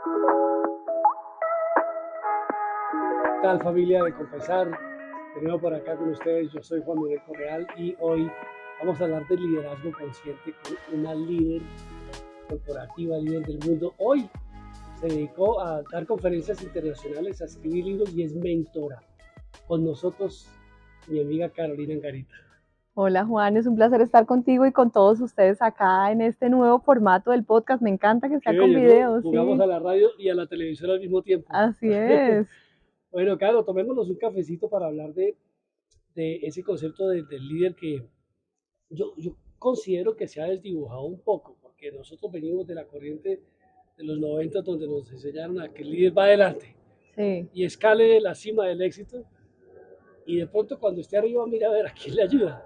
¿Qué tal, familia de Confesar? De nuevo por acá con ustedes, yo soy Juan Miguel Correal y hoy vamos a hablar de liderazgo consciente con una líder corporativa, líder del mundo. Hoy se dedicó a dar conferencias internacionales, a escribir libros y es mentora. Con nosotros, mi amiga Carolina Angarita. Hola Juan, es un placer estar contigo y con todos ustedes acá en este nuevo formato del podcast. Me encanta que Qué sea con bello, ¿no? video, Jugamos a sí, la radio y a la televisión al mismo tiempo. así es. Bueno, Caro, tomémonos un cafecito para hablar de ese concepto del líder que yo considero que se ha desdibujado un poco, porque nosotros venimos de la corriente de los 90 donde nos enseñaron a que el líder va adelante Sí, y escale la cima del éxito y de pronto cuando esté arriba mira a ver a quién le ayuda.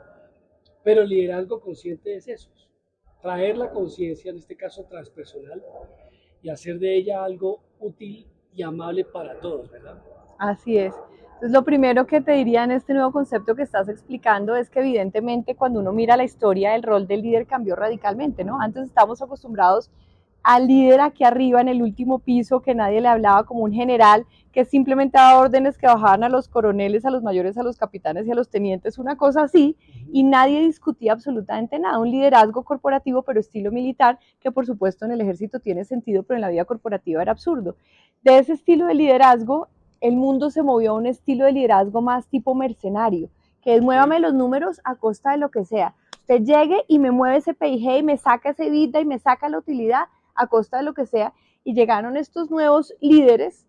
Pero el liderazgo consciente es eso, traer la conciencia, en este caso transpersonal, y hacer de ella algo útil y amable para todos, ¿verdad? así es. Entonces, lo primero que te diría en este nuevo concepto que estás explicando es que evidentemente cuando uno mira la historia, el rol del líder cambió radicalmente, ¿no? Antes estábamos acostumbrados al líder aquí arriba en el último piso, que nadie le hablaba como un general, que simplemente daba órdenes que bajaban a los coroneles, a los mayores, a los capitanes y a los tenientes, una cosa así, y nadie discutía absolutamente nada. Un liderazgo corporativo, pero estilo militar, que por supuesto en el ejército tiene sentido, pero en la vida corporativa era absurdo. De ese estilo de liderazgo, el mundo se movió a un estilo de liderazgo más tipo mercenario, que es Okay. muévame los números a costa de lo que sea. Usted llegue y me mueve ese PIG y me saca ese vida y me saca la utilidad a costa de lo que sea. Y llegaron estos nuevos líderes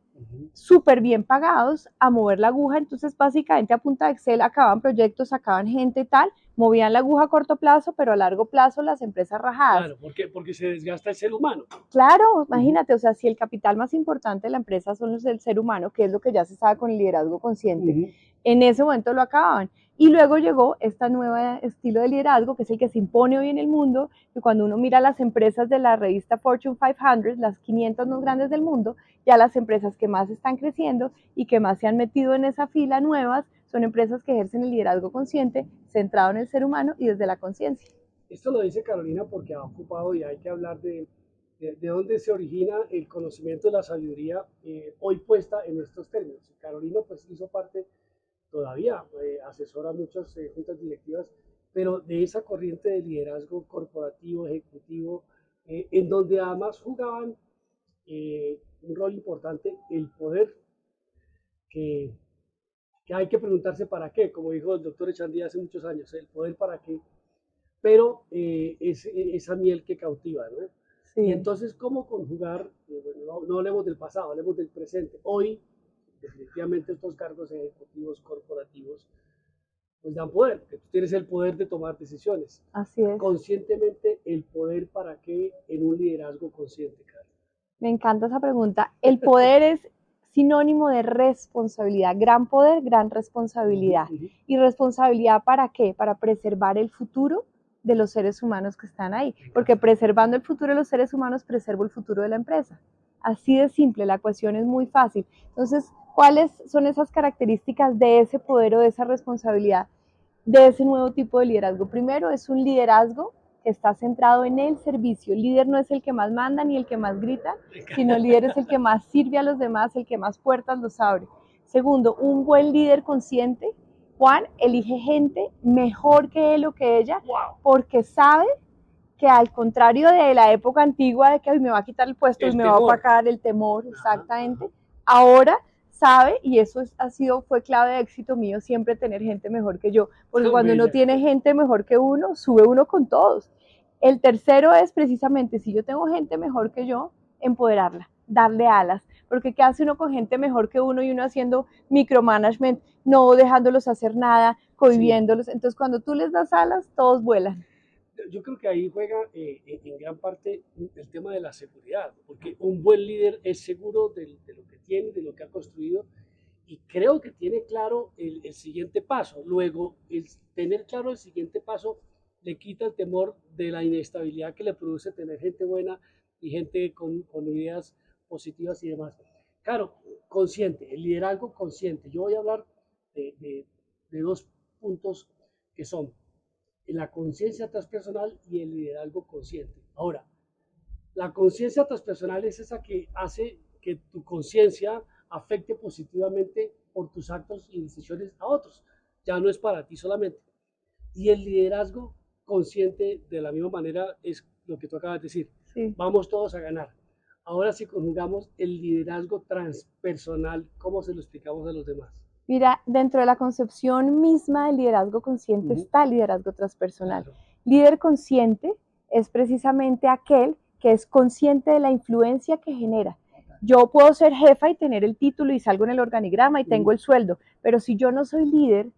súper bien pagados a mover la aguja, entonces básicamente a punta de Excel acaban proyectos, sacaban gente y tal, movían la aguja a corto plazo, pero a largo plazo las empresas rajadas. Claro, porque se desgasta el ser humano. Claro, Uh -huh. imagínate, o sea, si el capital más importante de la empresa son los del ser humano, que es lo que ya se sabe con el liderazgo consciente, en ese momento lo acababan. Y luego llegó este nuevo estilo de liderazgo, que es el que se impone hoy en el mundo, y cuando uno mira las empresas de la revista Fortune 500, las 500 más grandes del mundo, ya las empresas que más están creciendo y que más se han metido en esa fila nuevas son empresas que ejercen el liderazgo consciente, centrado en el ser humano y desde la conciencia. Esto lo dice Carolina porque ha ocupado y hay que hablar de dónde se origina el conocimiento de la sabiduría hoy puesta en estos términos. Y Carolina pues hizo parte todavía, asesora muchas juntas directivas, pero de esa corriente de liderazgo corporativo, ejecutivo, en donde además jugaban un rol importante el poder, que, que hay que preguntarse para qué, como dijo el doctor Echandía hace muchos años, el poder para qué, pero es esa miel que cautiva, ¿no? Y Sí. entonces, ¿cómo conjugar? Bueno, no hablemos del pasado, hablemos del presente. Hoy, definitivamente, estos cargos ejecutivos corporativos pues dan poder, que tú tienes el poder de tomar decisiones. Así es. Conscientemente, el poder para qué en un liderazgo consciente, Carlos. Me encanta esa pregunta. El poder es sinónimo de responsabilidad. Gran poder, gran responsabilidad. ¿Y responsabilidad para qué? Para preservar el futuro de los seres humanos que están ahí. Porque preservando el futuro de los seres humanos, preservo el futuro de la empresa. Así de simple, la ecuación es muy fácil. Entonces, ¿cuáles son esas características de ese poder o de esa responsabilidad, de ese nuevo tipo de liderazgo? Primero, es un liderazgo que está centrado en el servicio. El líder no es el que más manda ni el que más grita, sino el líder es el que más sirve a los demás, el que más puertas los abre. Segundo, un buen líder consciente, Juan, elige gente mejor que él o que ella, porque sabe que al contrario de la época antigua de que hoy me va a quitar el puesto y me va a opacar el temor, exactamente, ahora sabe, y eso fue clave de éxito mío, siempre tener gente mejor que yo, porque cuando uno tiene gente mejor que uno, sube uno con todos. El tercero es precisamente, si yo tengo gente mejor que yo, empoderarla, darle alas, porque ¿qué hace uno con gente mejor que uno y uno haciendo micromanagement, no dejándolos hacer nada, cohibiéndolos? Entonces cuando tú les das alas, todos vuelan. Yo creo que ahí juega en gran parte el tema de la seguridad, porque un buen líder es seguro de lo que tiene, de lo que ha construido, y creo que tiene claro el siguiente paso. Luego, el tener claro el siguiente paso le quita el temor de la inestabilidad que le produce tener gente buena y gente con ideas positivas y demás. Claro, consciente, el liderazgo consciente. Yo voy a hablar de dos puntos que son la conciencia transpersonal y el liderazgo consciente. Ahora, La conciencia transpersonal es esa que hace que tu conciencia afecte positivamente por tus actos y decisiones a otros. Ya no es para ti solamente. Y el liderazgo consciente de la misma manera es lo que tú acabas de decir. Sí. Vamos todos a ganar. Ahora si conjugamos el liderazgo transpersonal, ¿cómo se lo explicamos a los demás? Mira, dentro de la concepción misma del liderazgo consciente está el liderazgo transpersonal. Claro. Líder consciente es precisamente aquel que es consciente de la influencia que genera. Yo puedo ser jefa y tener el título y salgo en el organigrama y tengo el sueldo, pero si yo no soy líder,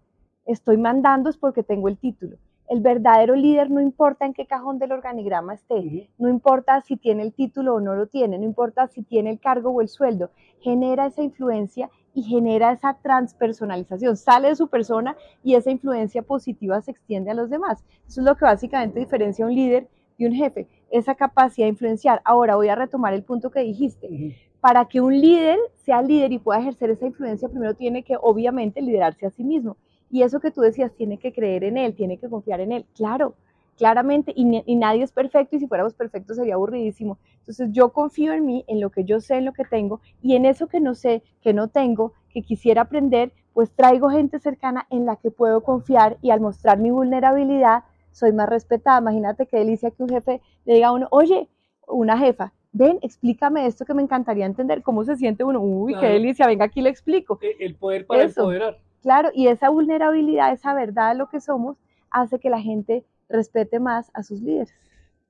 estoy mandando es porque tengo el título. El verdadero líder no importa en qué cajón del organigrama esté, no importa si tiene el título o no lo tiene, no importa si tiene el cargo o el sueldo, genera esa influencia y genera esa transpersonalización, sale de su persona y esa influencia positiva se extiende a los demás. Eso es lo que básicamente diferencia a un líder de un jefe, esa capacidad de influenciar. Ahora voy a retomar el punto que dijiste. Para que un líder sea líder y pueda ejercer esa influencia, primero tiene que obviamente liderarse a sí mismo. Y eso que tú decías, tiene que creer en él, tiene que confiar en él. Claro, claramente, y nadie es perfecto, y si fuéramos perfectos sería aburridísimo. Entonces yo confío en mí, en lo que yo sé, en lo que tengo, y en eso que no sé, que no tengo, que quisiera aprender, pues traigo gente cercana en la que puedo confiar, y al mostrar mi vulnerabilidad, soy más respetada. Imagínate qué delicia que un jefe le diga a uno, oye, una jefa, ven, explícame esto que me encantaría entender, cómo se siente uno, uy, claro, qué delicia, venga, aquí le explico. El poder para eso, empoderar. Claro, y esa vulnerabilidad, esa verdad de lo que somos, hace que la gente respete más a sus líderes.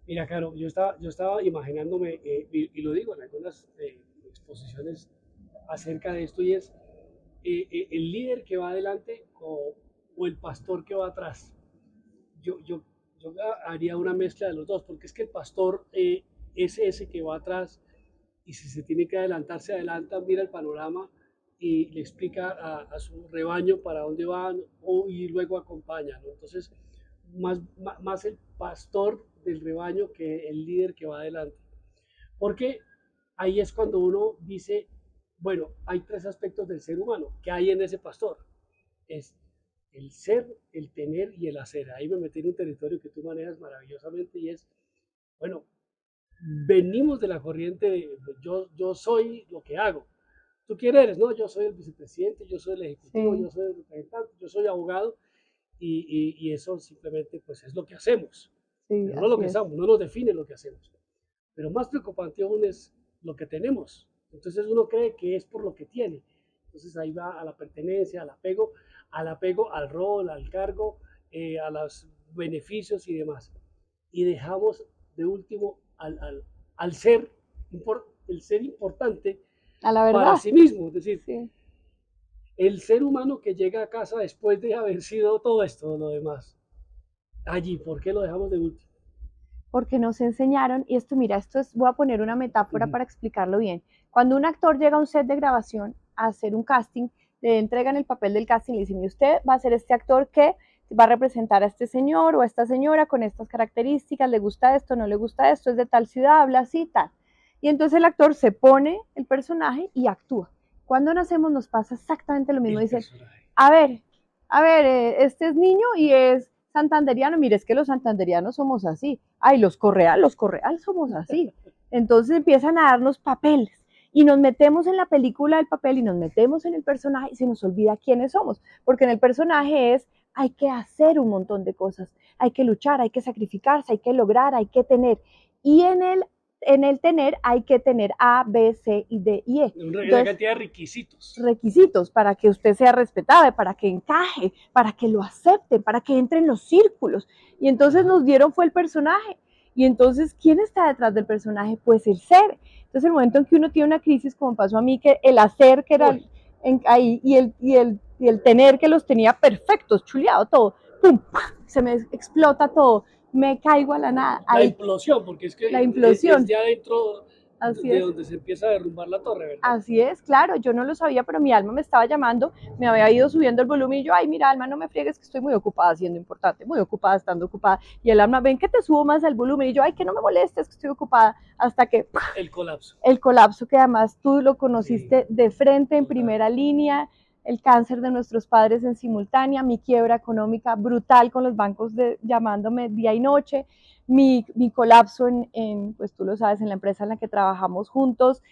Mira, Caro, yo estaba imaginándome, y lo digo en algunas exposiciones acerca de esto, y es el líder que va adelante o el pastor que va atrás. Yo haría una mezcla de los dos, porque es que el pastor es ese que va atrás y si se tiene que adelantar, se adelanta, mira el panorama y le explica a su rebaño para dónde van y luego acompaña, ¿no? Entonces, más el pastor del rebaño que el líder que va adelante. Porque ahí es cuando uno dice, bueno, hay tres aspectos del ser humano que hay en ese pastor. Es el ser, el tener y el hacer. Ahí me metí en un territorio que tú manejas maravillosamente y es, bueno, venimos de la corriente de yo soy lo que hago. ¿Tú quién eres? No, yo soy el vicepresidente, yo soy el ejecutivo, yo soy el representante, yo soy abogado y eso simplemente pues es lo que hacemos. Pero no lo que somos, no nos define lo que hacemos. Pero más preocupante aún es lo que tenemos. Entonces uno cree que es por lo que tiene. Entonces ahí va a la pertenencia, al apego al rol, al cargo, a los beneficios y demás. Y dejamos de último al ser, el ser importante a la verdad para sí mismo. Es decir, el ser humano que llega a casa después de haber sido todo esto, lo demás. Allí, ¿por qué lo dejamos de último? Porque nos enseñaron, y esto, mira, voy a poner una metáfora para explicarlo bien. Cuando un actor llega a un set de grabación a hacer un casting, le entregan el papel del casting y le dicen, y usted va a ser este actor que va a representar a este señor o a esta señora con estas características, le gusta esto, no le gusta esto, es de tal ciudad, habla así, tal. Y entonces el actor se pone el personaje y actúa. Cuando nacemos nos pasa exactamente lo mismo. Dicen, a ver, este es niño y es santanderiano, mire, es que los santanderianos somos así, ay, los correal somos así. Entonces empiezan a darnos papeles y nos metemos en la película del papel y nos metemos en el personaje y se nos olvida quiénes somos, porque en el personaje hay que hacer un montón de cosas, hay que luchar, hay que sacrificarse, hay que lograr, hay que tener. Y en el tener hay que tener A, B, C y D y E. Una cantidad de requisitos. Requisitos para que usted sea respetable, para que encaje, para que lo acepten, para que entre en los círculos. Y entonces nos dieron fue el personaje. Y entonces, ¿quién está detrás del personaje? Pues el ser. Entonces, el momento en que uno tiene una crisis, como pasó a mí, que el hacer que era ahí y el tener que los tenía perfectos, chuleado todo, ¡pum! Se me explota todo, me caigo a la nada. La implosión, porque es que la implosión. Es ya dentro de donde se empieza a derrumbar la torre, ¿verdad? Así es, claro, yo no lo sabía, pero mi alma me estaba llamando, me había ido subiendo el volumen y yo, ay, mira, alma, no me friegues que estoy muy ocupada siendo importante, muy ocupada estando ocupada. Y el alma, ven que te subo más el volumen y yo, ay, que no me molestes, que estoy ocupada, hasta que... El colapso. El colapso que además tú lo conociste de frente, en primera línea, el cáncer de nuestros padres en simultánea, mi quiebra económica brutal con los bancos llamándome día y noche, mi colapso pues tú lo sabes, en la empresa en la que trabajamos juntos,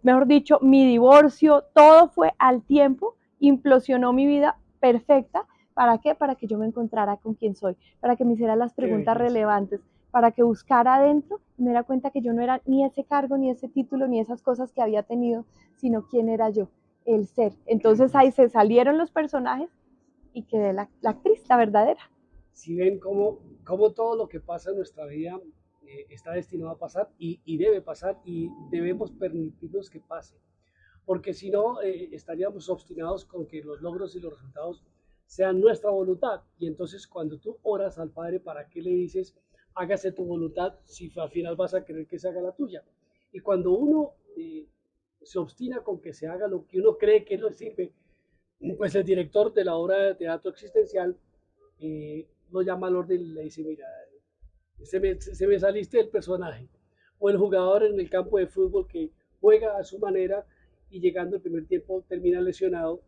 mejor dicho, mi divorcio, todo fue al tiempo, implosionó mi vida perfecta. ¿Para qué? Para que yo me encontrara con quién soy, para que me hiciera las preguntas relevantes, para que buscara adentro y me diera cuenta que yo no era ni ese cargo, ni ese título, ni esas cosas que había tenido, sino quién era yo, el ser. Entonces ahí se salieron los personajes y quedé la actriz, la verdadera. Si ven cómo todo lo que pasa en nuestra vida está destinado a pasar y debe pasar y debemos permitirnos que pase. Porque si no, estaríamos obstinados con que los logros y los resultados sean nuestra voluntad. Y entonces cuando tú oras al Padre, ¿para qué le dices, hágase tu voluntad si al final vas a querer que se haga la tuya? Y cuando uno se obstina con que se haga lo que uno cree que no sirve, pues el director de la obra de teatro existencial lo llama al orden y le dice, mira, se me saliste del personaje. O el jugador en el campo de fútbol que juega a su manera y llegando el primer tiempo termina lesionado,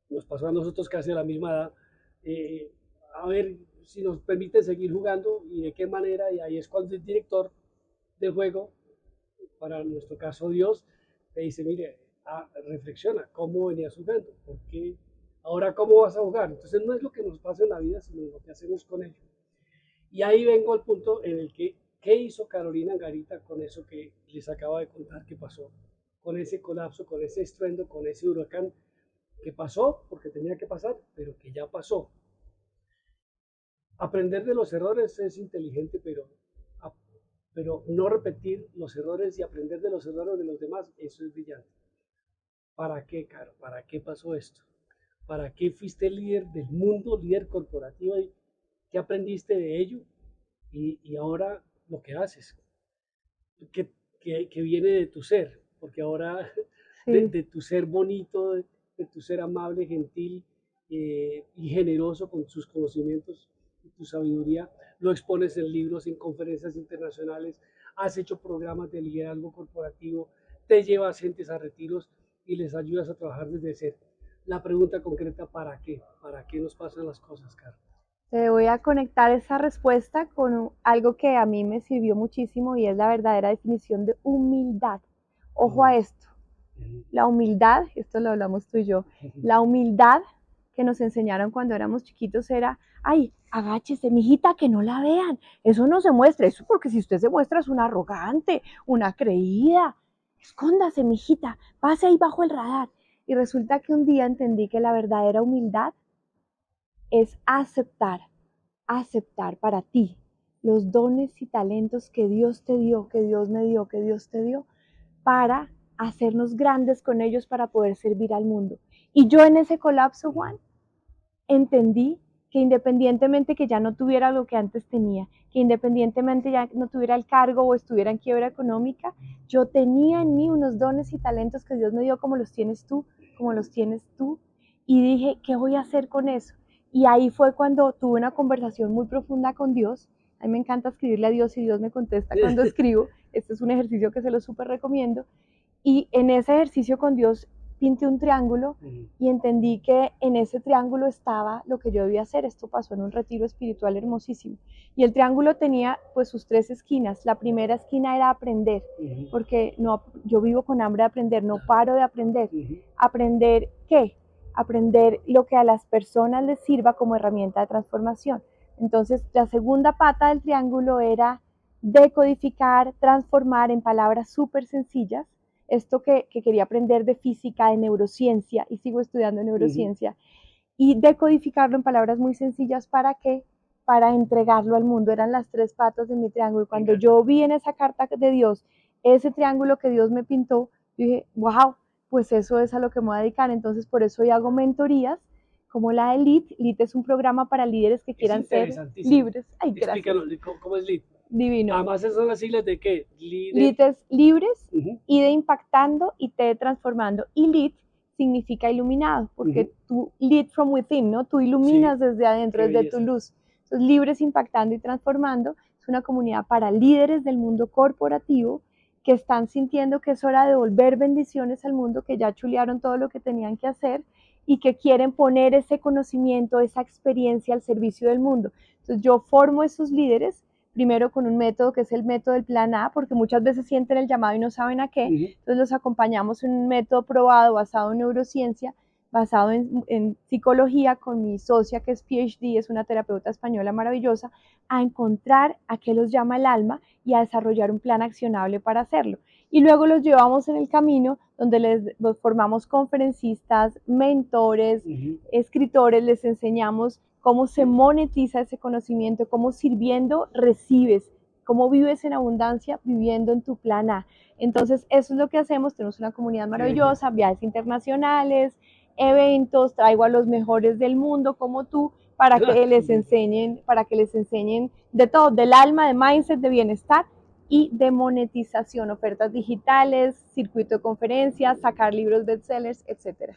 nos pasó a nosotros casi a la misma edad, a ver si nos permiten seguir jugando y de qué manera, y ahí es cuando el director del juego, para nuestro caso Dios, te dice, mire, reflexiona, ¿cómo venías jugando? ¿Por qué? Ahora, ¿cómo vas a jugar? Entonces no es lo que nos pasa en la vida, sino lo que hacemos con ello. Y ahí vengo al punto en el que, ¿qué hizo Carolina Garita con eso que les acaba de contar que pasó? Con ese colapso, con ese estruendo, con ese huracán que pasó porque tenía que pasar, pero que ya pasó. Aprender de los errores es inteligente, pero no repetir los errores y aprender de los errores de los demás, eso es brillante. ¿Para qué, Caro? ¿Para qué pasó esto? ¿Para qué fuiste líder del mundo, líder corporativo? ¿Y qué aprendiste de ello? Y ahora lo que haces, que viene de tu ser, porque ahora de tu ser bonito, de tu ser amable, gentil y generoso con sus conocimientos y tu sabiduría, lo expones en libros, en conferencias internacionales, has hecho programas de liderazgo corporativo, te llevas gentes a retiros y les ayudas a trabajar desde ser. La pregunta concreta, ¿para qué? ¿Para qué nos pasan las cosas, Carlos? Te voy a conectar esa respuesta con algo que a mí me sirvió muchísimo y es la verdadera definición de humildad. Ojo a esto, la humildad, esto lo hablamos tú y yo, la humildad que nos enseñaron cuando éramos chiquitos era, ay, agáchese, mijita, que no la vean, eso no se muestra, eso porque si usted se muestra es una arrogante, una creída, escóndase, mijita, pase ahí bajo el radar. Y resulta que un día entendí que la verdadera humildad es aceptar para ti los dones y talentos que Dios te dio, que Dios me dio, que Dios te dio, para hacernos grandes con ellos para poder servir al mundo. Y yo en ese colapso, Juan, entendí que independientemente que ya no tuviera lo que antes tenía, que independientemente ya no tuviera el cargo o estuviera en quiebra económica, yo tenía en mí unos dones y talentos que Dios me dio como los tienes tú, como los tienes tú. Y dije, ¿qué voy a hacer con eso? Y ahí fue cuando tuve una conversación muy profunda con Dios. A mí me encanta escribirle a Dios y Dios me contesta cuando escribo. Este es un ejercicio que se lo súper recomiendo. Y en ese ejercicio con Dios pinté un triángulo y entendí que en ese triángulo estaba lo que yo debía hacer. Esto pasó en un retiro espiritual hermosísimo. Y el triángulo tenía pues sus tres esquinas. La primera esquina era aprender, porque no, yo vivo con hambre de aprender, no paro de aprender. ¿Aprender qué? Aprender lo que a las personas les sirva como herramienta de transformación. Entonces, la segunda pata del triángulo era decodificar, transformar en palabras súper sencillas esto que quería aprender de física, de neurociencia, y sigo estudiando neurociencia, y decodificarlo en palabras muy sencillas. ¿Para qué? Para entregarlo al mundo. Eran las tres patas de mi triángulo. Cuando yo vi en esa carta de Dios ese triángulo que Dios me pintó, yo dije, wow, pues eso es a lo que me voy a dedicar. Entonces por eso hoy hago mentorías como la de LEAD. LEAD es un programa para líderes que quieran ser libres. Ay, explícalo, ¿cómo es LEAD? Divino. Además, ¿esas son las siglas de qué? LEAD es libres, I de impactando y T de transformando. Y LEAD significa iluminado, porque tú lead from within, ¿no? Tú iluminas desde adentro, desde tu luz. Entonces, libres, impactando y transformando es una comunidad para líderes del mundo corporativo que están sintiendo que es hora de devolver bendiciones al mundo, que ya chulearon todo lo que tenían que hacer y que quieren poner ese conocimiento, esa experiencia al servicio del mundo. Entonces, yo formo esos líderes primero con un método que es el método del plan A, porque muchas veces sienten el llamado y no saben a qué, entonces los acompañamos en un método probado basado en neurociencia, basado en psicología, con mi socia que es PhD, es una terapeuta española maravillosa, a encontrar a qué los llama el alma y a desarrollar un plan accionable para hacerlo. Y luego los llevamos en el camino donde los formamos conferencistas, mentores, escritores, les enseñamos cómo se monetiza ese conocimiento, cómo sirviendo recibes, cómo vives en abundancia viviendo en tu plan A. Entonces eso es lo que hacemos, tenemos una comunidad maravillosa, viajes internacionales, eventos, traigo a los mejores del mundo como tú para que les enseñen de todo, del alma, de mindset, de bienestar y de monetización, ofertas digitales, circuito de conferencias, sacar libros bestsellers, etcétera.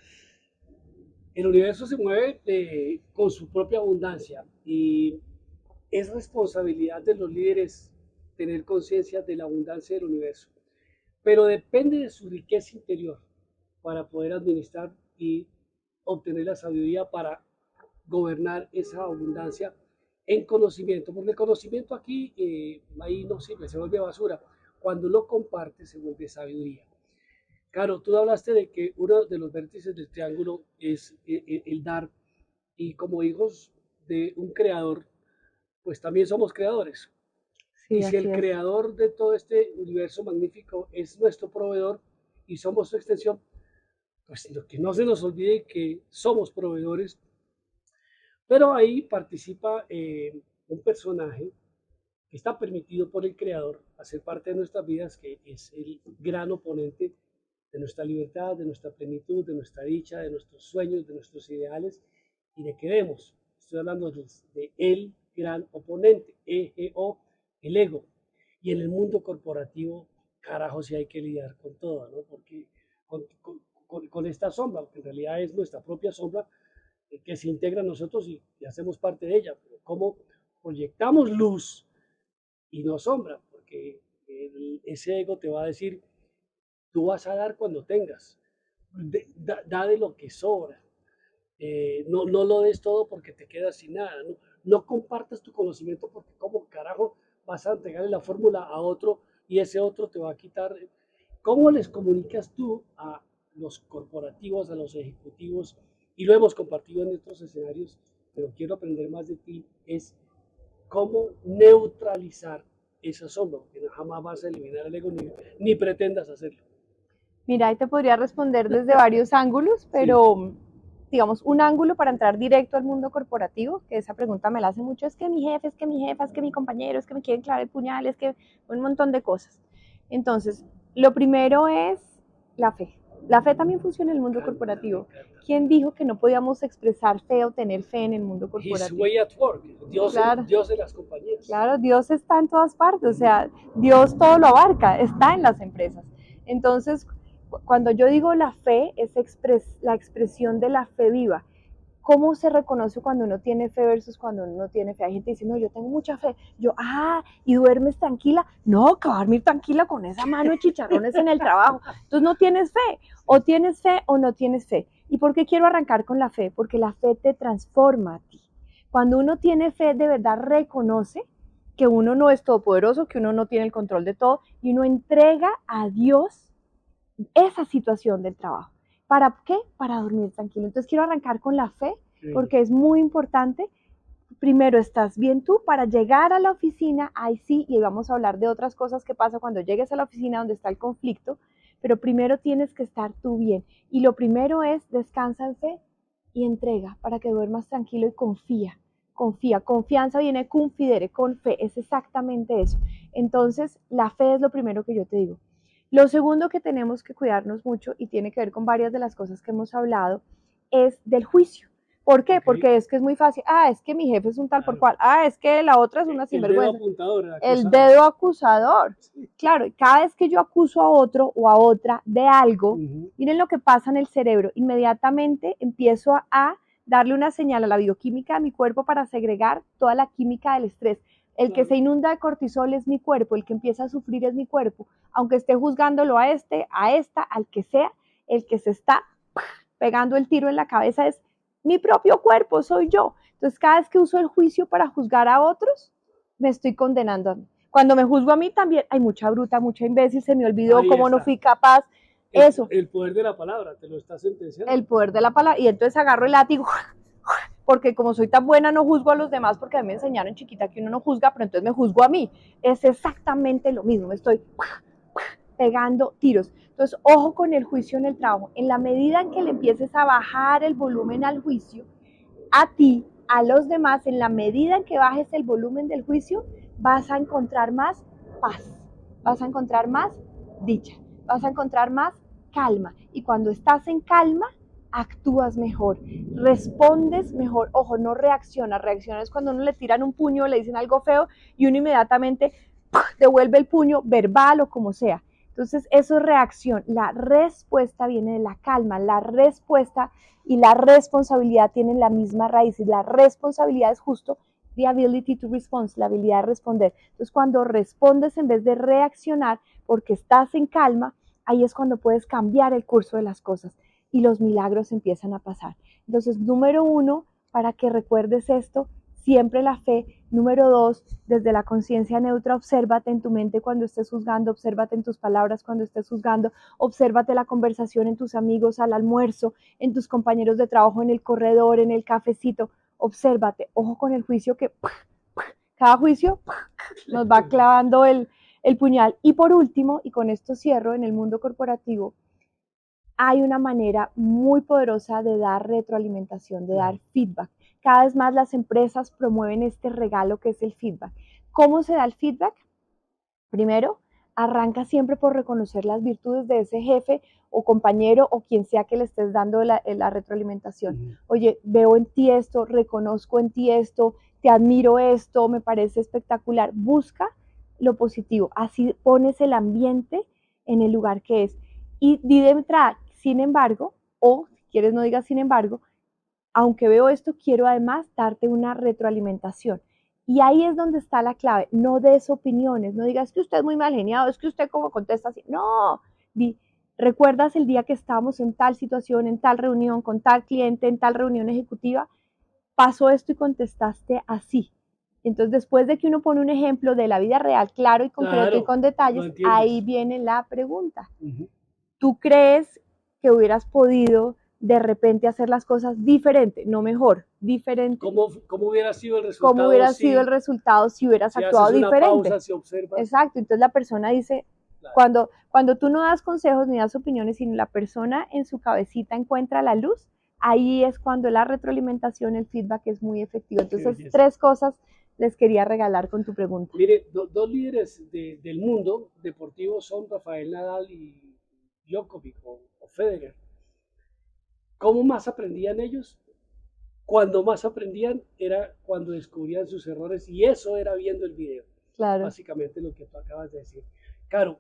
El universo se mueve con su propia abundancia y es responsabilidad de los líderes tener conciencia de la abundancia del universo, pero depende de su riqueza interior para poder administrar y obtener la sabiduría para gobernar esa abundancia en conocimiento, porque el conocimiento aquí ahí no sirve, se vuelve basura. Cuando lo comparte se vuelve sabiduría. Claro, tú hablaste de que uno de los vértices del triángulo es el dar, y como hijos de un creador, pues también somos creadores. Sí, Y si el así es. creador de todo este universo magnífico es nuestro proveedor y somos su extensión, pues lo que no se nos olvide que somos proveedores, pero ahí participa un personaje que está permitido por el creador hacer parte de nuestras vidas, que es el gran oponente de nuestra libertad, de nuestra plenitud, de nuestra dicha, de nuestros sueños, de nuestros ideales y de queremos. Estoy hablando de el gran oponente, EGO, el ego. Y en el mundo corporativo, carajo, sí hay que lidiar con todo, ¿no? Porque con esta sombra, que en realidad es nuestra propia sombra, que se integra a nosotros y hacemos parte de ella. Pero cómo proyectamos luz y no sombra, porque ese ego te va a decir, tú vas a dar cuando tengas, da de lo que sobra, no lo des todo porque te quedas sin nada, no compartas tu conocimiento porque como carajo vas a entregarle la fórmula a otro y ese otro te va a quitar. ¿Cómo les comunicas tú a los corporativos, a los ejecutivos? Y lo hemos compartido en estos escenarios, pero quiero aprender más de ti, es cómo neutralizar esa sombra, porque jamás vas a eliminar el ego ni pretendas hacerlo. Mira, ahí te podría responder desde varios ángulos, pero sí, digamos, un ángulo para entrar directo al mundo corporativo, que esa pregunta me la hace mucho, es que mi jefe, es que mi jefa, es que mi compañero, es que me quieren clavar el puñal, es que un montón de cosas. Entonces, lo primero es la fe. La fe también funciona en el mundo corporativo. ¿Quién dijo que no podíamos expresar fe o tener fe en el mundo corporativo? His way at work, Dios, claro, Dios de las compañías. Claro, Dios está en todas partes, o sea, Dios todo lo abarca, está en las empresas. Entonces, cuando yo digo la fe, es la expresión de la fe viva. ¿Cómo se reconoce cuando uno tiene fe versus cuando uno no tiene fe? Hay gente que dice, no, yo tengo mucha fe. Yo, ¿y duermes tranquila? No, que va a dormir tranquila con esa mano de chicharrones en el trabajo. Entonces no tienes fe. O tienes fe o no tienes fe. ¿Y por qué quiero arrancar con la fe? Porque la fe te transforma a ti. Cuando uno tiene fe, de verdad reconoce que uno no es todopoderoso, que uno no tiene el control de todo, y uno entrega a Dios esa situación del trabajo. ¿Para qué? Para dormir tranquilo. Entonces quiero arrancar con la fe, porque es muy importante. Primero estás bien tú para llegar a la oficina, ahí sí, y vamos a hablar de otras cosas que pasa cuando llegues a la oficina donde está el conflicto, pero primero tienes que estar tú bien. Y lo primero es descansa en fe y entrega para que duermas tranquilo y confía. Confía, confianza viene confidere, con fe, es exactamente eso. Entonces, la fe es lo primero que yo te digo. Lo segundo que tenemos que cuidarnos mucho y tiene que ver con varias de las cosas que hemos hablado es del juicio. ¿Por qué? Okay. Porque es que es muy fácil. Es que mi jefe es un tal por cual. Es que la otra es una sinvergüenza. El dedo apuntador. El dedo acusador. Sí. Claro, cada vez que yo acuso a otro o a otra de algo, miren lo que pasa en el cerebro. Inmediatamente empiezo a darle una señal a la bioquímica de mi cuerpo para segregar toda la química del estrés. El que se inunda de cortisol es mi cuerpo, el que empieza a sufrir es mi cuerpo. Aunque esté juzgándolo a esta, al que sea, el que se está pegando el tiro en la cabeza es mi propio cuerpo, soy yo. Entonces, cada vez que uso el juicio para juzgar a otros, me estoy condenando a mí. Cuando me juzgo a mí también, hay mucha bruta, mucha imbécil, se me olvidó Ahí cómo no está. fui capaz. Eso. El poder de la palabra, te lo estás sentenciando. El poder de la palabra. Y entonces agarro el látigo, porque como soy tan buena no juzgo a los demás, porque a mí me enseñaron chiquita que uno no juzga, pero entonces me juzgo a mí. Es exactamente lo mismo, me estoy pegando tiros. Entonces, ojo con el juicio en el trabajo. En la medida en que le empieces a bajar el volumen al juicio, a ti, a los demás, en la medida en que bajes el volumen del juicio, vas a encontrar más paz, vas a encontrar más dicha, vas a encontrar más calma. Y cuando estás en calma, actúas mejor, respondes mejor. Ojo, no reaccionas. Reaccionas cuando uno le tiran un puño, le dicen algo feo y uno inmediatamente devuelve el puño verbal o como sea. Entonces, eso es reacción. La respuesta viene de la calma. La respuesta y la responsabilidad tienen la misma raíz. Y la responsabilidad es justo the ability to respond, la habilidad de responder. Entonces, cuando respondes en vez de reaccionar porque estás en calma, ahí es cuando puedes cambiar el curso de las cosas y los milagros empiezan a pasar. Entonces, número 1, para que recuerdes esto, siempre la fe. Número 2, desde la conciencia neutra, obsérvate en tu mente cuando estés juzgando, obsérvate en tus palabras cuando estés juzgando, obsérvate la conversación en tus amigos al almuerzo, en tus compañeros de trabajo, en el corredor, en el cafecito. Obsérvate, ojo con el juicio que cada juicio nos va clavando el puñal. Y por último, y con esto cierro, en el mundo corporativo, hay una manera muy poderosa de dar retroalimentación, de dar feedback. Cada vez más las empresas promueven este regalo que es el feedback. ¿Cómo se da el feedback? Primero, arranca siempre por reconocer las virtudes de ese jefe o compañero o quien sea que le estés dando la retroalimentación. Oye, veo en ti esto, reconozco en ti esto, te admiro esto, me parece espectacular. Busca lo positivo, así pones el ambiente en el lugar que es. Y di de entrada, sin embargo, o si quieres no digas sin embargo, aunque veo esto, quiero además darte una retroalimentación. Y ahí es donde está la clave. No des opiniones, no digas que usted es muy mal geniado, es que usted como contesta así. No, ¿recuerdas el día que estábamos en tal situación, en tal reunión, con tal cliente, en tal reunión ejecutiva? Pasó esto y contestaste así. Entonces, después de que uno pone un ejemplo de la vida real, claro y concreto, claro, y con detalles, ahí viene la pregunta. ¿Tú crees que hubieras podido de repente hacer las cosas diferente, no mejor, diferente? ¿Cómo hubiera sido el resultado? ¿Cómo hubiera sido el resultado si hubieras actuado diferente? Pausa, si observas. Exacto, entonces la persona dice, claro, cuando tú no das consejos ni das opiniones, sino la persona en su cabecita encuentra la luz, ahí es cuando la retroalimentación, el feedback es muy efectivo. Entonces, 3 cosas les quería regalar con tu pregunta. Mire, dos líderes del mundo deportivo son Rafael Nadal y Djokovic o Federer. ¿Cómo más aprendían ellos? Cuando más aprendían era cuando descubrían sus errores y eso era viendo el video. Claro. Básicamente lo que tú acabas de decir. Claro,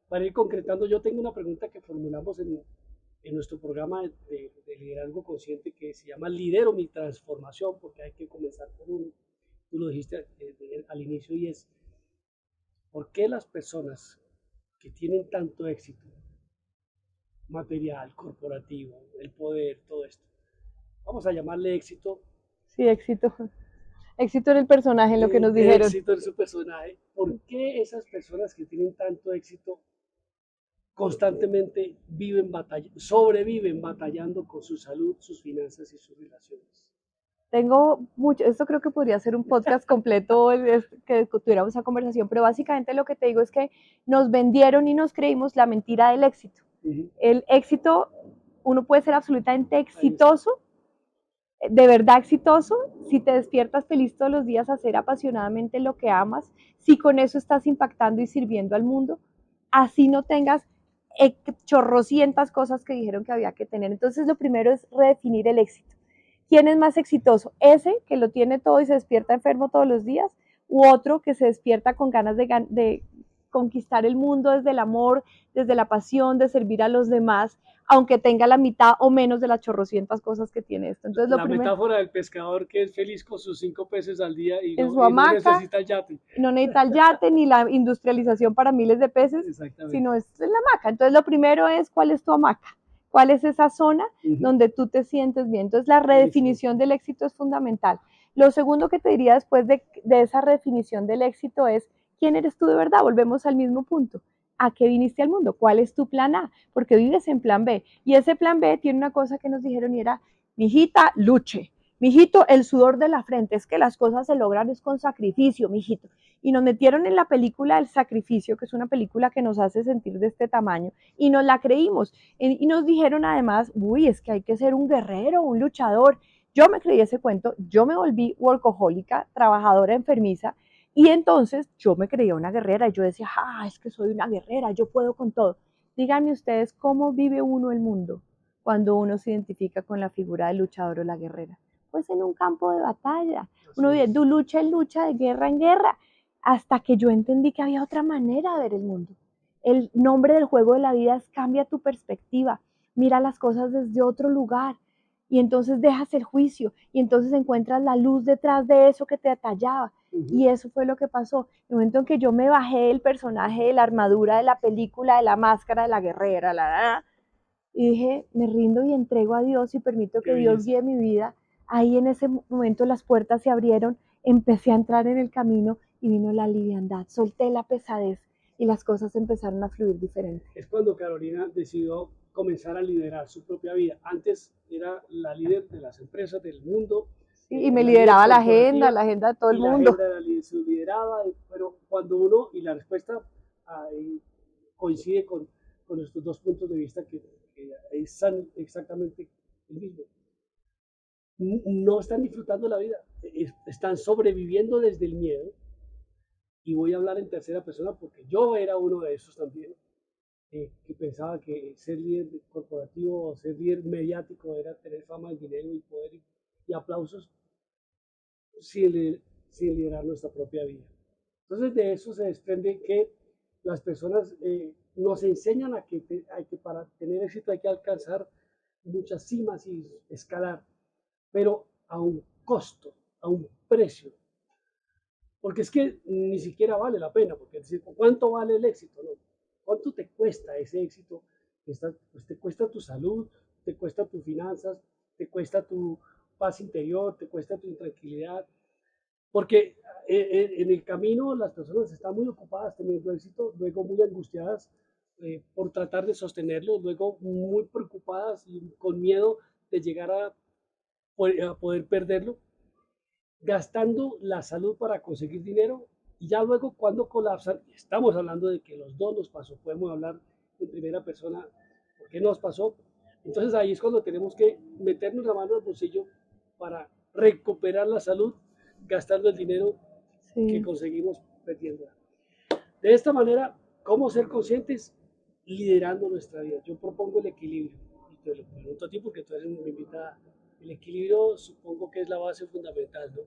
para ir concretando, yo tengo una pregunta que formulamos en nuestro programa de liderazgo consciente que se llama Lidero mi transformación, porque hay que comenzar por uno. Tú lo dijiste al inicio y es, ¿por qué las personas que tienen tanto éxito material, corporativo, el poder, todo esto, vamos a llamarle éxito? Sí, éxito. Éxito en el personaje, en lo que nos dijeron. Éxito en su personaje. ¿Por qué esas personas que tienen tanto éxito constantemente sobreviven batallando con su salud, sus finanzas y sus relaciones? Tengo mucho, esto creo que podría ser un podcast completo que tuviéramos esa conversación, pero básicamente lo que te digo es que nos vendieron y nos creímos la mentira del éxito. El éxito, uno puede ser absolutamente exitoso, de verdad exitoso, si te despiertas feliz todos los días a hacer apasionadamente lo que amas, si con eso estás impactando y sirviendo al mundo, así no tengas chorrocientas cosas que dijeron que había que tener. Entonces lo primero es redefinir el éxito. ¿Quién es más exitoso? ¿Ese que lo tiene todo y se despierta enfermo todos los días? ¿U otro que se despierta con ganas de conquistar el mundo desde el amor, desde la pasión, de servir a los demás, aunque tenga la mitad o menos de las chorrocientas cosas que tiene esto? Entonces, la metáfora del pescador que es feliz con sus 5 peces al día y en su hamaca, no necesita el yate. No necesita el yate ni la industrialización para miles de peces, sino es en la hamaca. Entonces, lo primero es, ¿cuál es tu hamaca? ¿Cuál es esa zona donde tú te sientes bien? Entonces, la redefinición del éxito es fundamental. Lo segundo que te diría después de esa definición del éxito es, ¿quién eres tú de verdad? Volvemos al mismo punto. ¿A qué viniste al mundo? ¿Cuál es tu plan A? Porque vives en plan B. Y ese plan B tiene una cosa que nos dijeron y era, mijita, luche. Mijito, el sudor de la frente, es que las cosas se logran es con sacrificio, mijito. Y nos metieron en la película El Sacrificio, que es una película que nos hace sentir de este tamaño, y nos la creímos. Y nos dijeron además, uy, es que hay que ser un guerrero, un luchador. Yo me creí ese cuento, yo me volví workahólica, trabajadora enfermiza, y entonces yo me creía una guerrera y yo decía, es que soy una guerrera, yo puedo con todo. Díganme ustedes cómo vive uno el mundo cuando uno se identifica con la figura del luchador o la guerrera. Pues en un campo de batalla. Uno vive de lucha en lucha, de guerra en guerra, hasta que yo entendí que había otra manera de ver el mundo. El nombre del juego de la vida es cambia tu perspectiva, mira las cosas desde otro lugar y entonces dejas el juicio y entonces encuentras la luz detrás de eso que te atallaba. Y eso fue lo que pasó. En el momento en que yo me bajé del personaje, de la armadura, de la película, de la máscara, de la guerrera, y dije, me rindo y entrego a Dios y permito que Dios guíe mi vida. Ahí en ese momento las puertas se abrieron, empecé a entrar en el camino y vino la liviandad, solté la pesadez y las cosas empezaron a fluir diferente. Es cuando Carolina decidió comenzar a liderar su propia vida. Antes era la líder de las empresas del mundo. Y me lideraba la agenda de todo el mundo. La agenda se lideraba, pero cuando uno, y la respuesta coincide con estos dos puntos de vista que son exactamente el mismo. No están disfrutando la vida, están sobreviviendo desde el miedo. Y voy a hablar en tercera persona porque yo era uno de esos también, que pensaba que ser líder corporativo o ser líder mediático era tener fama, dinero y poder y aplausos sin liderar nuestra propia vida. Entonces de eso se desprende que las personas nos enseñan a que para tener éxito hay que alcanzar muchas cimas y escalar, pero a un costo, a un precio. Porque es que ni siquiera vale la pena, porque es decir, ¿cuánto vale el éxito? No. ¿Cuánto te cuesta ese éxito? Pues te cuesta tu salud, te cuesta tus finanzas, te cuesta tu paz interior, te cuesta tu intranquilidad, porque en el camino las personas están muy ocupadas teniendo éxito, luego muy angustiadas por tratar de sostenerlo, luego muy preocupadas y con miedo de llegar a poder perderlo, gastando la salud para conseguir dinero y ya luego cuando colapsan, estamos hablando de que los dos nos pasó, podemos hablar en primera persona por qué nos pasó, entonces ahí es cuando tenemos que meternos la mano al bolsillo para recuperar la salud gastando el dinero que conseguimos perdiendo. De esta manera, ¿cómo ser conscientes? Liderando nuestra vida. Yo propongo el equilibrio. Y te lo pregunto a ti porque tú eres mi invitada. El equilibrio supongo que es la base fundamental, ¿no?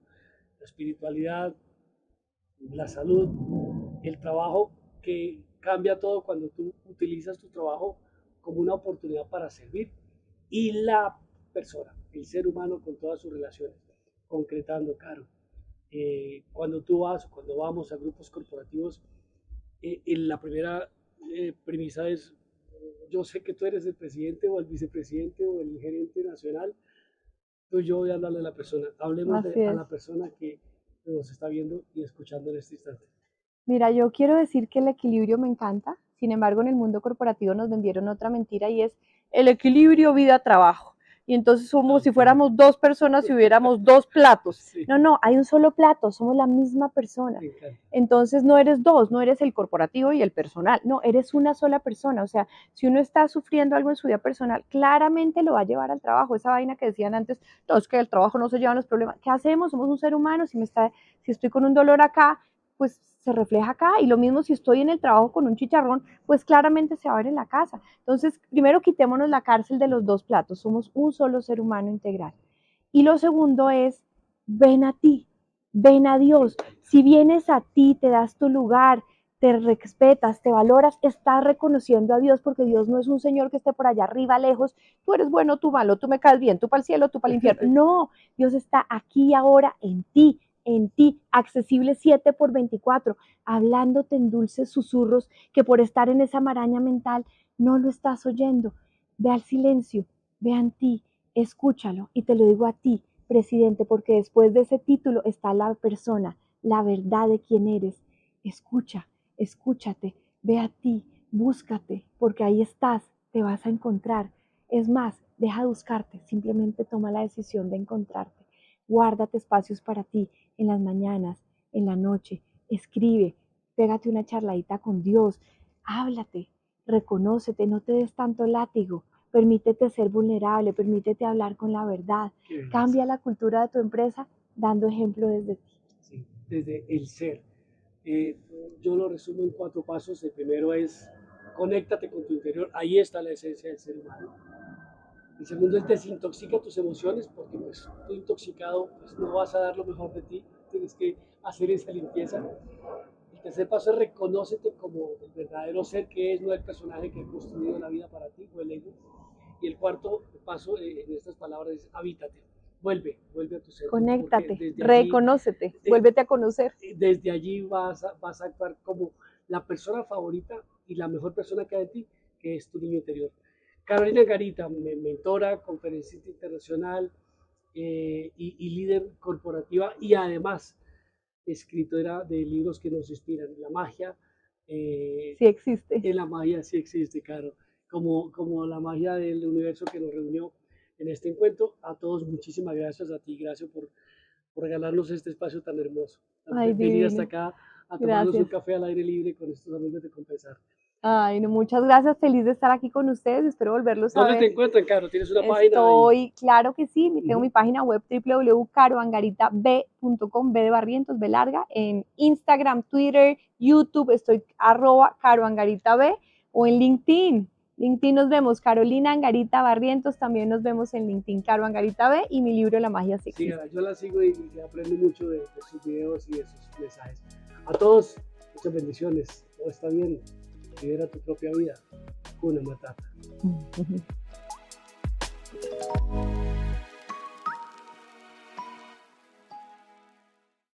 La espiritualidad, la salud, el trabajo que cambia todo cuando tú utilizas tu trabajo como una oportunidad para servir y la persona, el ser humano con todas sus relaciones, concretando, Caro. Cuando vamos a grupos corporativos, la primera premisa es, yo sé que tú eres el presidente o el vicepresidente o el gerente nacional, pues yo voy a hablarle a la persona, hablemos a la persona que nos está viendo y escuchando en este instante. Mira, yo quiero decir que el equilibrio me encanta, sin embargo en el mundo corporativo nos vendieron otra mentira y es el equilibrio vida-trabajo. Y entonces somos, si fuéramos dos personas y hubiéramos dos platos. Sí. No, hay un solo plato, somos la misma persona. Entonces no eres dos, no eres el corporativo y el personal, no, eres una sola persona. O sea, si uno está sufriendo algo en su vida personal, claramente lo va a llevar al trabajo. Esa vaina que decían antes, no, es que el trabajo no se llevan los problemas. ¿Qué hacemos? Somos un ser humano, si estoy con un dolor acá, pues se refleja acá, y lo mismo si estoy en el trabajo con un chicharrón, pues claramente se va a ver en la casa. Entonces, primero quitémonos la cárcel de los dos platos, somos un solo ser humano integral. Y lo segundo es, ven a ti, ven a Dios. Si vienes a ti, te das tu lugar, te respetas, te valoras, estás reconociendo a Dios, porque Dios no es un Señor que esté por allá arriba, lejos, tú eres bueno, tú malo, tú me caes bien, tú para el cielo, tú para el infierno. No, Dios está aquí ahora en ti, accesible 7x24, hablándote en dulces susurros que por estar en esa maraña mental no lo estás oyendo. Ve al silencio, ve en ti, escúchalo y te lo digo a ti, presidente, porque después de ese título está la persona, la verdad de quién eres. Escucha, escúchate, ve a ti, búscate, porque ahí estás, te vas a encontrar. Es más, deja de buscarte, simplemente toma la decisión de encontrarte. Guárdate espacios para ti en las mañanas, en la noche, escribe, pégate una charladita con Dios, háblate, reconócete, no te des tanto látigo, permítete ser vulnerable, permítete hablar con la verdad, cambia la cultura de tu empresa dando ejemplo desde ti. Sí, desde el ser. Yo lo resumo en 4 pasos. El primero es conéctate con tu interior, ahí está la esencia del ser humano. El segundo es desintoxica tus emociones, porque pues tú intoxicado pues, no vas a dar lo mejor de ti, tienes que hacer esa limpieza. El tercer paso es reconócete como el verdadero ser que es, no el personaje que ha construido la vida para ti o el ego. Y el cuarto paso en estas palabras es habítate, vuelve a tu ser. Conéctate, reconócete, vuélvete a conocer. Desde allí vas a actuar como la persona favorita y la mejor persona que hay en ti, que es tu niño interior. Carolina Angarita, mentora, conferencista internacional y líder corporativa y además escritora de libros que nos inspiran. La magia. Sí existe. La magia sí existe, Caro. Como la magia del universo que nos reunió en este encuentro. A todos, muchísimas gracias a ti, gracias por regalarnos este espacio tan hermoso. Ay, venir hasta acá a tomarnos un café al aire libre con estos amigos de Compensar. Ay, no, muchas gracias, feliz de estar aquí con ustedes, espero volverlos a ver. ¿Dónde te encuentran, Caro? ¿Tienes una página? Claro que sí, tengo mi página web www.caroangaritab.com, B de Barrientos, B larga, en Instagram, Twitter, YouTube, estoy @caroangaritab o en LinkedIn. LinkedIn nos vemos, Carolina Angarita Barrientos, también nos vemos en LinkedIn, Caro Angarita B, y mi libro La magia sí existe. Sí, yo la sigo y aprendo mucho de sus videos y de sus mensajes. A todos, muchas bendiciones, todo está bien, lidera tu propia vida, Hakuna Matata.